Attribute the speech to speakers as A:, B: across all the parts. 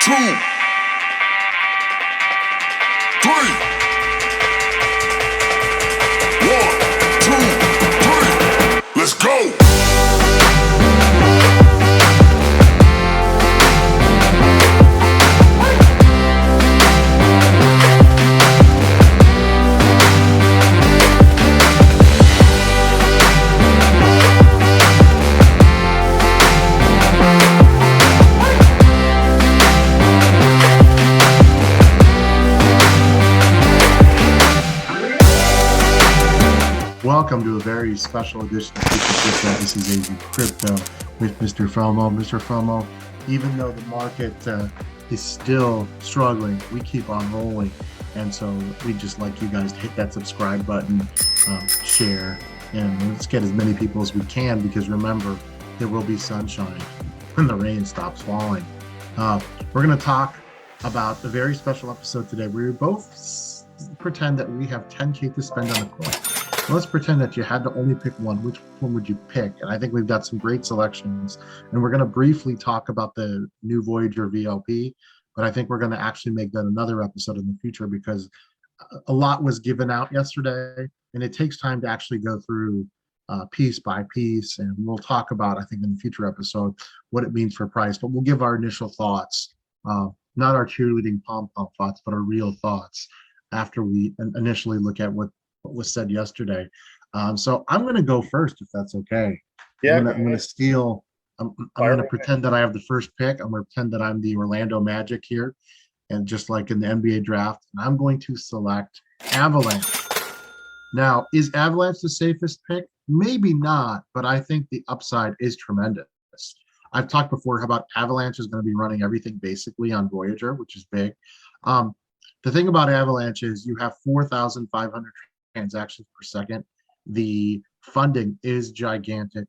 A: two, three. One, two, three. Let's go.
B: Welcome to a very special edition of Crypto. This is AZcrypto with MrFOMO. MrFOMO, even though the market is still struggling, we keep on rolling. And so we just like you guys to hit that subscribe button, share, and let's get as many people as we can, because remember, there will be sunshine when the rain stops falling. We're going to talk about a very special episode today. We both pretend that we have 10K to spend on a coin. Let's pretend that you had to only pick one. Which one would you pick? And I think we've got some great selections. And we're going to briefly talk about the new Voyager VLP, but I think we're going to actually make that another episode in the future, because a lot was given out yesterday, and it takes time to actually go through piece by piece. And we'll talk about, I think, in the future episode, what it means for price. But we'll give our initial thoughts, not our cheerleading pom-pom thoughts, but our real thoughts after we initially look at what was said yesterday. So I'm going to go first, if that's okay.
C: Yeah,
B: I'm going to steal. I'm going to pretend that I have the first pick. I'm going to pretend that I'm the Orlando Magic here, and just like in the NBA draft, I'm going to select Avalanche. Now, is Avalanche the safest pick? Maybe not, but I think the upside is tremendous. I've talked before about Avalanche is going to be running everything basically on Voyager, which is big. The thing about Avalanche is you have 4,500 transactions per second. The funding is gigantic.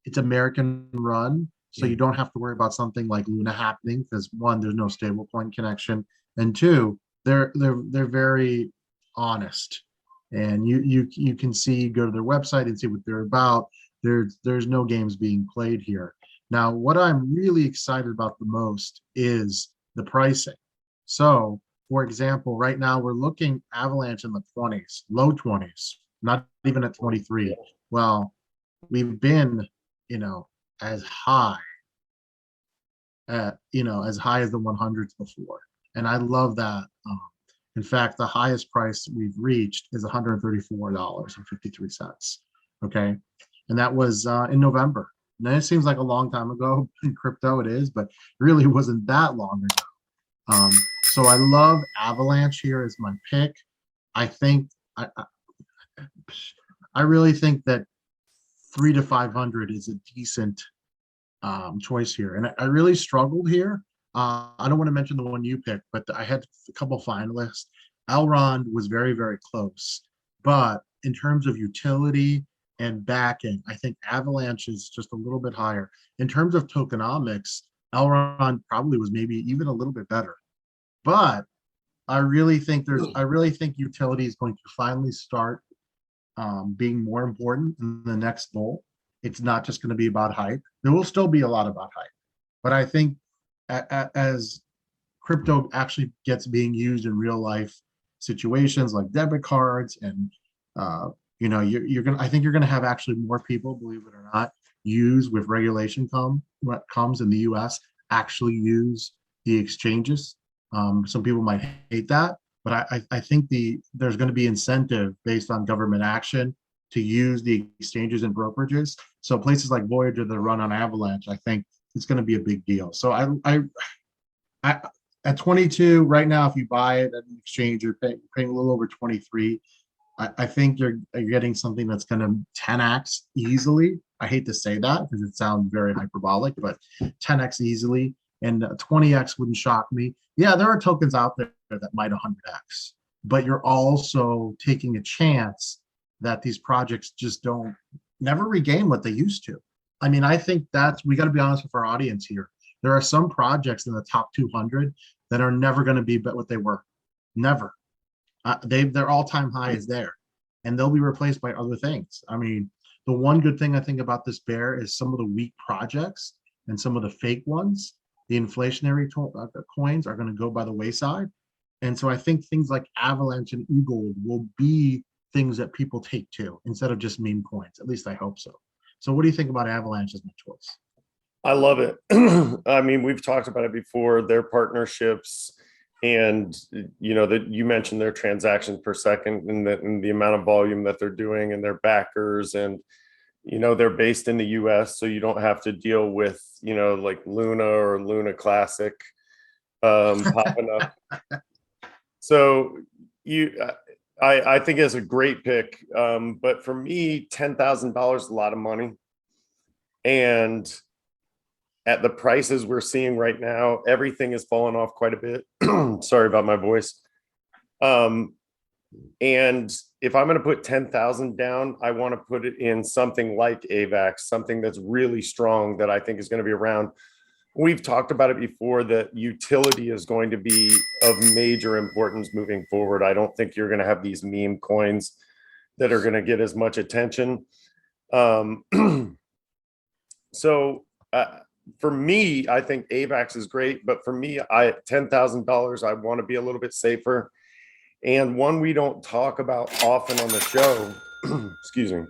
B: It's American run, so you don't have to worry about something like Luna happening, because one, there's no stablecoin connection, and two, they're very honest. And you can see, go to their website and see what they're about. There's no games being played here. Now, what I'm really excited about the most is the pricing. So, for example, right now we're looking Avalanche in the 20s, low 20s, not even at 23. Well, we've been, as high as the 100s before. And I love that. In fact, the highest price we've reached is $134.53. Okay. And that was in November. Now, it seems like a long time ago in crypto, it is, but really wasn't that long ago. So I love Avalanche here as my pick. I think I really think that 3 to 500 is a decent choice here. And I really struggled here. I don't want to mention the one you picked, but I had a couple finalists. Elrond was very, very close. But in terms of utility and backing, I think Avalanche is just a little bit higher. In terms of tokenomics, Elrond probably was maybe even a little bit better. But I really think utility is going to finally start being more important in the next bull. It's not just going to be about hype. There will still be a lot about hype, but I think as crypto actually gets being used in real life situations like debit cards, and I think you're gonna have actually more people, believe it or not, use with regulation what comes in the U.S. actually use the exchanges. Some people might hate that, but I think there's going to be incentive based on government action to use the exchanges and brokerages. So places like Voyager that run on Avalanche, I think it's going to be a big deal. So I at 22 right now, if you buy it at an exchange, you're paying a little over 23. I think you're getting something that's going to 10x easily. I hate to say that because it sounds very hyperbolic, but 10x easily. And 20x wouldn't shock me. Yeah, there are tokens out there that might 100x, but you're also taking a chance that these projects just never regain what they used to. I mean, I think we got to be honest with our audience here. There are some projects in the top 200 that are never going to be what they were. Never. Their all-time high is there, and they'll be replaced by other things. I mean, the one good thing I think about this bear is some of the weak projects and some of the fake ones the inflationary coins are going to go by the wayside. And so I think things like Avalanche and eGold will be things that people take to instead of just meme coins. At least I hope so. So what do you think about Avalanche as my choice?
C: I love it. I mean, we've talked about it before, their partnerships, and that you mentioned their transactions per second, and the amount of volume that they're doing, and their backers, and they're based in the US, so you don't have to deal with like Luna or Luna Classic popping up. So I think it's a great pick, but for me, $10,000 is a lot of money, and at the prices we're seeing right now, everything is falling off quite a bit. Sorry about my voice. And if I'm going to put 10,000 down, I want to put it in something like AVAX, something that's really strong that I think is going to be around. We've talked about it before, that utility is going to be of major importance moving forward. I don't think you're going to have these meme coins that are going to get as much attention. For me, I think AVAX is great, but for me, $10,000, I want to be a little bit safer. And one we don't talk about often on the show, excuse me,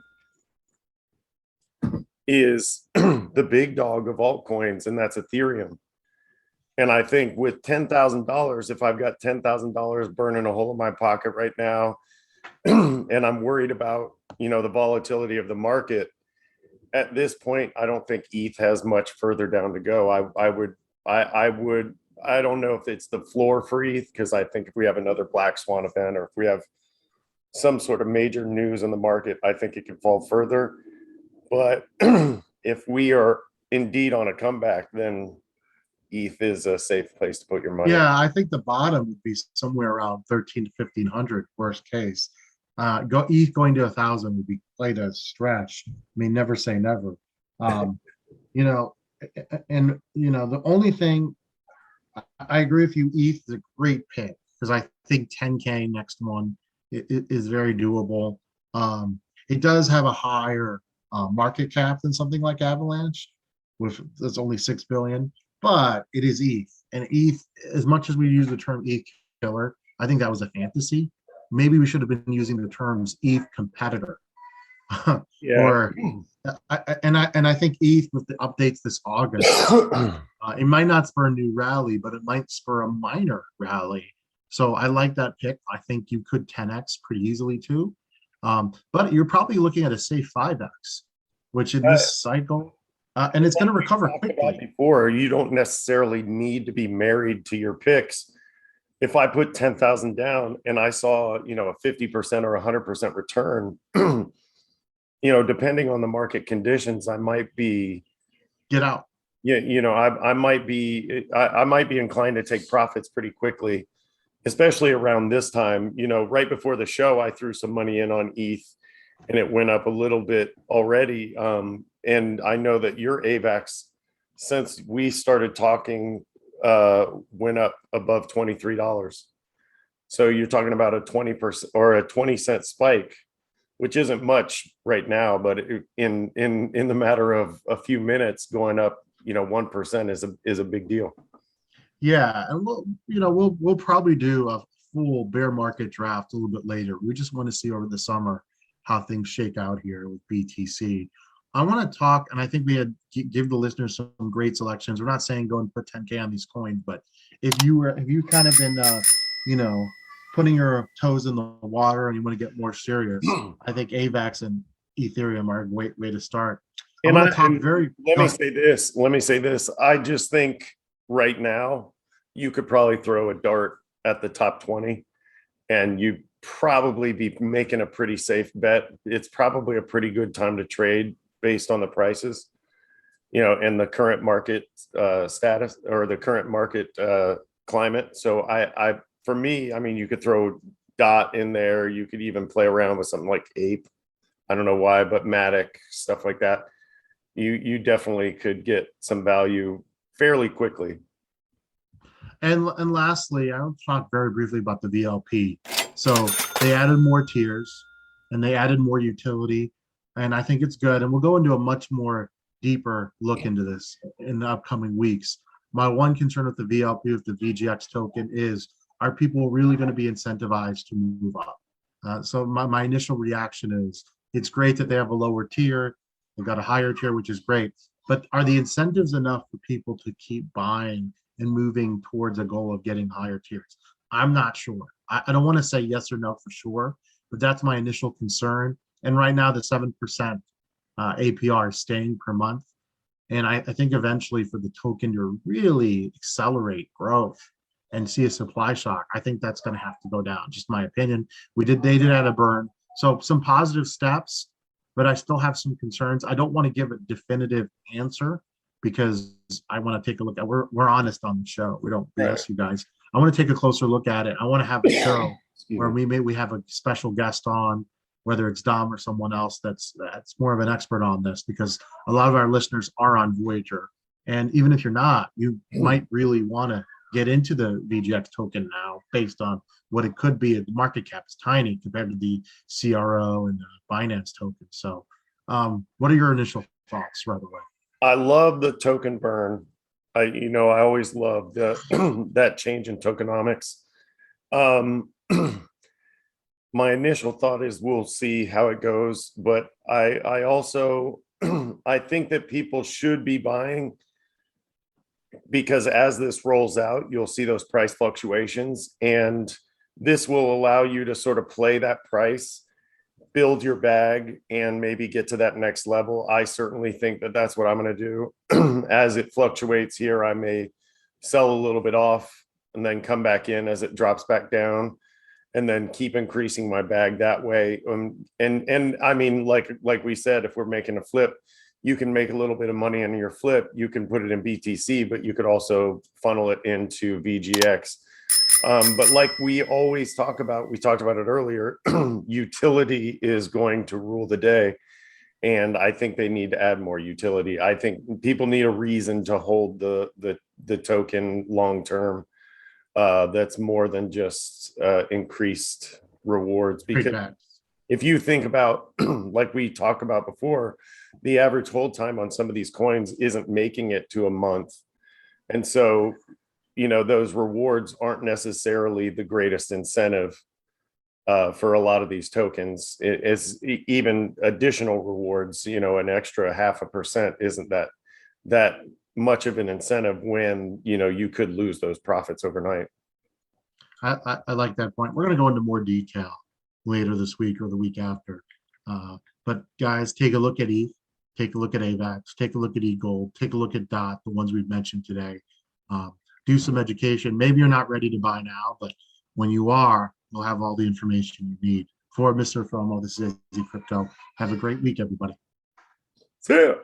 C: is the big dog of altcoins, and that's Ethereum. And I think with $10,000, if I've got $10,000 burning a hole in my pocket right now, and I'm worried about, the volatility of the market, at this point, I don't think ETH has much further down to go. I don't know if it's the floor for ETH, because I think if we have another black swan event, or if we have some sort of major news in the market, I think it can fall further. But if we are indeed on a comeback, then ETH is a safe place to put your money.
B: Yeah, I think the bottom would be somewhere around 13 to 1500, worst case. ETH going to 1,000 would be quite a stretch. I mean, never say never. The only thing, I agree with you, ETH is a great pick, because I think 10K next one is very doable. It does have a higher market cap than something like Avalanche, that's only 6 billion, but it is ETH. And ETH, as much as we use the term ETH killer, I think that was a fantasy. Maybe we should have been using the terms ETH competitor.
C: Yeah.
B: I think ETH, with the updates this August, it might not spur a new rally, but it might spur a minor rally. So I like that pick. I think you could 10x pretty easily too. But you're probably looking at a safe 5x, which in this cycle, and it's going to recover quickly.
C: Before, you don't necessarily need to be married to your picks. If I put 10,000 down and I saw, a 50% or 100% return, depending on the market conditions, I might be
B: get out.
C: Yeah, I might be inclined to take profits pretty quickly, especially around this time. Right before the show, I threw some money in on ETH, and it went up a little bit already. And I know that your AVAX, since we started talking, went up above $23. So you're talking about a 20% or a 20-cent spike, which isn't much right now, but in the matter of a few minutes, going up 1% is a big deal.
B: Yeah, and we'll probably do a full bear market draft a little bit later. We just want to see over the summer how things shake out here with BTC. I want to talk, and I think we had give the listeners some great selections. We're not saying go and put 10K on these coins, but if you kind of been putting your toes in the water and you want to get more serious, I think AVAX and Ethereum are a great way to start. Let me
C: say this. I just think right now you could probably throw a dart at the top 20 and you'd probably be making a pretty safe bet. It's probably a pretty good time to trade based on the prices, and the current market status, or the current market climate. So for me, I mean, you could throw DOT in there. You could even play around with something like Ape. I don't know why, but Matic, stuff like that. You definitely could get some value fairly quickly.
B: And lastly, I'll talk very briefly about the VLP. So they added more tiers and they added more utility, and I think it's good. And we'll go into a much more deeper look into this in the upcoming weeks. My one concern with the VLP, with the VGX token, is are people really going to be incentivized to move up? So my initial reaction is it's great that they have a lower tier. They've got a higher tier, which is great. But are the incentives enough for people to keep buying and moving towards a goal of getting higher tiers? I'm not sure. I don't want to say yes or no for sure, but that's my initial concern. And right now, the 7% APR is staying per month. And I think eventually for the token to really accelerate growth and see a supply shock, I think that's going to have to go down. Just my opinion. They did add a burn. So some positive steps, but I still have some concerns. I don't want to give a definitive answer because I want to take a look at, we're honest on the show. We don't BS you guys. I want to take a closer look at it. I want to have a show where we have a special guest on, whether it's Dom or someone else that's more of an expert on this, because a lot of our listeners are on Voyager. And even if you're not, you might really want to get into the VGX token now based on what it could be. The market cap is tiny compared to the CRO and the Binance token. So what are your initial thoughts right away?
C: I love the token burn. I always love the that change in tokenomics. My initial thought is we'll see how it goes, but I also I think that people should be buying, because as this rolls out, you'll see those price fluctuations, and this will allow you to sort of play that price, build your bag, and maybe get to that next level. I certainly think that that's what I'm going to do. As it fluctuates here, I may sell a little bit off and then come back in as it drops back down, and then keep increasing my bag that way. And I mean, like we said, if we're making a flip, you can make a little bit of money on your flip. You can put it in BTC, but you could also funnel it into VGX. But like we always talk about, we talked about it earlier, utility is going to rule the day. And I think they need to add more utility. I think people need a reason to hold the token long term. That's more than just increased rewards. Because if you think about, like we talked about before, the average hold time on some of these coins isn't making it to a month. And so, those rewards aren't necessarily the greatest incentive for a lot of these tokens. It's even additional rewards, an extra 0.5% isn't that much of an incentive when, you could lose those profits overnight.
B: I like that point. We're going to go into more detail later this week or the week after. But guys, take a look at ETH, take a look at AVAX, take a look at eGold, take a look at DOT, the ones we've mentioned today. Do some education. Maybe you're not ready to buy now, but when you are, you'll have all the information you need. For MrFOMO, this is AZcrypto. Have a great week, everybody.
C: See ya.